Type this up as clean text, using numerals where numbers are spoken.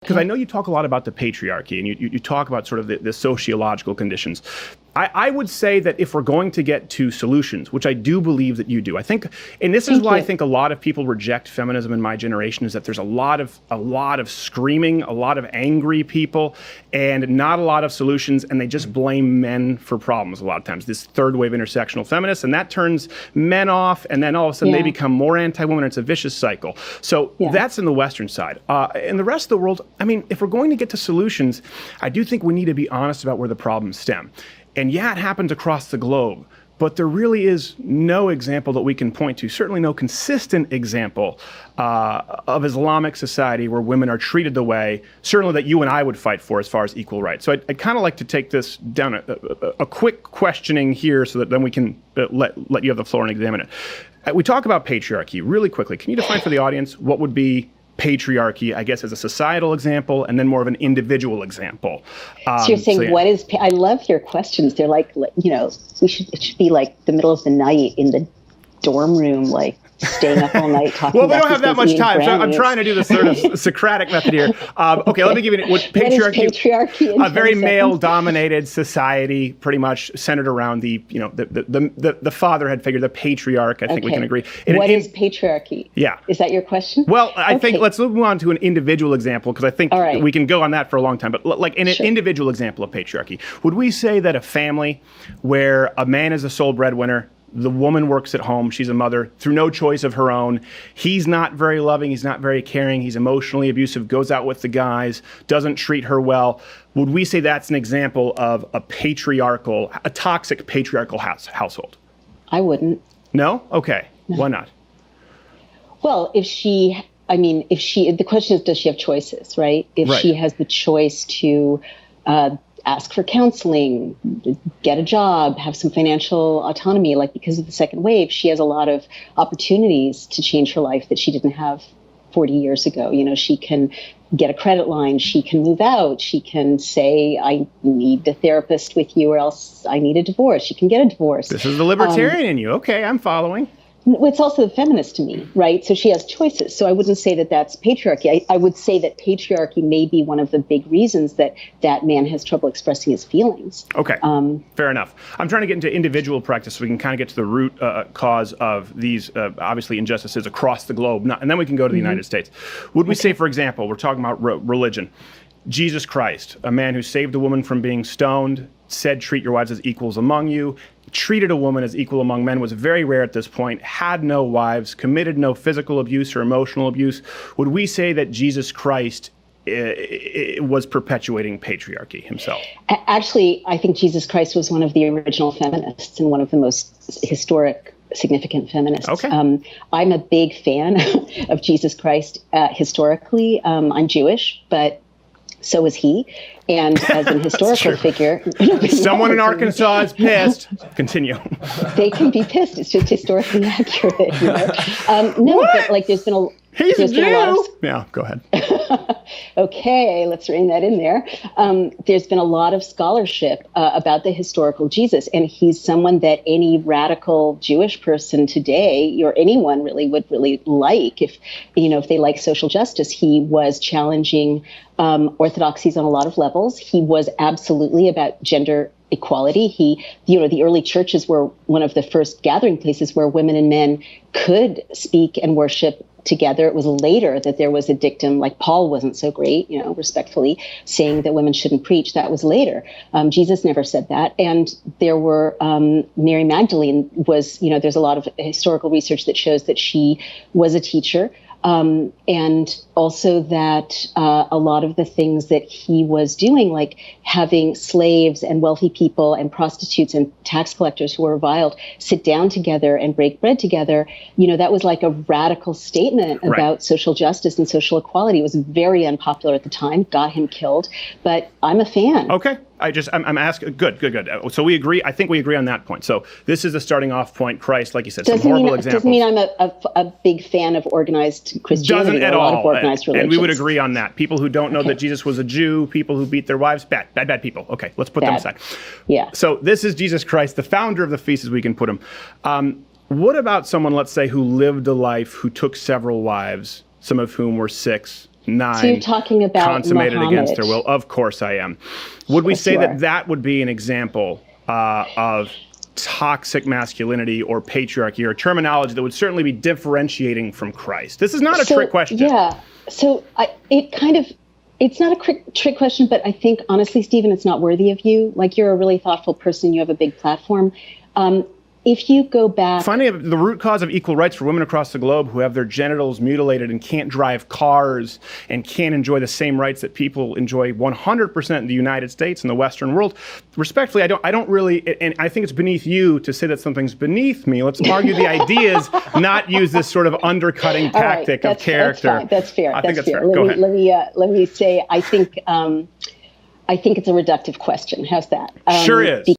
because I know you talk a lot about the patriarchy, and you talk about sort of the sociological conditions. I would say that if we're going to get to solutions, which I do believe that you do, I think, and this is why I think a lot of people reject feminism in my generation, is that there's a lot of screaming, a lot of angry people, and not a lot of solutions, and they just blame men for problems a lot of times. This third wave intersectional feminists, and that turns men off, and then all of a sudden they become more anti-woman, and it's a vicious cycle. So that's in the Western side. In the rest of the world, I mean, if we're going to get to solutions, I do think we need to be honest about where the problems stem. And yeah, it happens across the globe, but there really is no example that we can point to, certainly no consistent example of Islamic society where women are treated the way, certainly that you and I would fight for as far as equal rights. So I'd kind of like to take this down a quick questioning here so that then we can let you have the floor and examine it. We talk about patriarchy really quickly. Can you define for the audience what would be patriarchy, I guess, as a societal example, and then more of an individual example? So you're saying, what is, I love your questions. They're like, you know, it should be like the middle of the night in the dorm room, like staying up all night talking about. Well, we don't have that much time, so I'm trying to do the sort of Socratic method here. Okay, let me give you what patriarchy. What is patriarchy? A very male-dominated society, pretty much centered around the fatherhead figure, the patriarch. I think we can agree. What is patriarchy? Yeah. Is that your question? Well, I think let's move on to an individual example, because I think we can go on that for a long time. But like in an individual example of patriarchy, would we say that a family where a man is the sole breadwinner, the woman works at home, she's a mother, through no choice of her own, he's not very loving, he's not very caring, he's emotionally abusive, goes out with the guys, doesn't treat her well, would we say that's an example of a toxic patriarchal household? I wouldn't. No? Okay. No. Why not? Well, the question is, does she have choices, right? If she has the choice to ask for counseling, get a job, have some financial autonomy, like because of the second wave, she has a lot of opportunities to change her life that she didn't have 40 years ago. You know, she can get a credit line, she can move out, she can say, I need a therapist with you or else I need a divorce. She can get a divorce. This is the libertarian in you. Okay, I'm following. It's also the feminist to me, right? So she has choices. So I wouldn't say that that's patriarchy. I would say that patriarchy may be one of the big reasons that that man has trouble expressing his feelings. Okay, fair enough. I'm trying to get into individual practice so we can kind of get to the root cause of these, obviously, injustices across the globe. And then we can go to the United States. Would we say, for example, we're talking about religion, Jesus Christ, a man who saved a woman from being stoned, said treat your wives as equals among you, treated a woman as equal among men, was very rare at this point, had no wives, committed no physical abuse or emotional abuse. Would we say that Jesus Christ was perpetuating patriarchy himself? Actually, I think Jesus Christ was one of the original feminists and one of the most historic, significant feminists. Okay. I'm a big fan of Jesus Christ historically. I'm Jewish, but so is he. And as an historical figure... Someone in Arkansas is pissed. Continue. They can be pissed. It's just historically accurate. You know? But like there's been a... He's a Jew! Yeah, go ahead. Okay, let's rein that in there. There's been a lot of scholarship about the historical Jesus, and he's someone that any radical Jewish person today, or anyone really, would really like if they like social justice. He was challenging orthodoxies on a lot of levels. He was absolutely about gender equality. The early churches were one of the first gathering places where women and men could speak and worship together. It was later that there was a dictum, like Paul wasn't so great, respectfully, saying that women shouldn't preach. That was later. Jesus never said that. And there were, Mary Magdalene was, there's a lot of historical research that shows that she was a teacher. And also that a lot of the things that he was doing, like having slaves and wealthy people and prostitutes and tax collectors who were reviled sit down together and break bread together, that was like a radical statement about social justice and social equality. It was very unpopular at the time, got him killed, but I'm a fan. Okay. I'm asking. Good. So we agree. I think we agree on that point. So this is the starting off point. Christ, like you said, some horrible examples. Doesn't mean I'm a big fan of organized Christianity. Doesn't at all. A lot all. Of organized religions. And we would agree on that. People who don't know that Jesus was a Jew, people who beat their wives, bad people. Okay, let's put them aside. Yeah. So this is Jesus Christ, the founder of the feast, as we can put him. What about someone, let's say, who lived a life, who took several wives, some of whom were 6, So you're talking about consummated Muhammad. against their will. Of course I am. Would we say that that would be an example of toxic masculinity or patriarchy, or terminology that would certainly be differentiating from Christ? This is not a trick question. Yeah. So it's not a trick question, but I think, honestly, Stephen, it's not worthy of you. Like, you're a really thoughtful person. You have a big platform. If you go back... Finding the root cause of equal rights for women across the globe who have their genitals mutilated and can't drive cars and can't enjoy the same rights that people enjoy 100% in the United States and the Western world. Respectfully, I don't really, and I think it's beneath you to say that something's beneath me. Let's argue the ideas, not use this sort of undercutting tactic of character. That's fair. I think that's fair. Go ahead. Let me say, I think it's a reductive question. How's that? Sure is.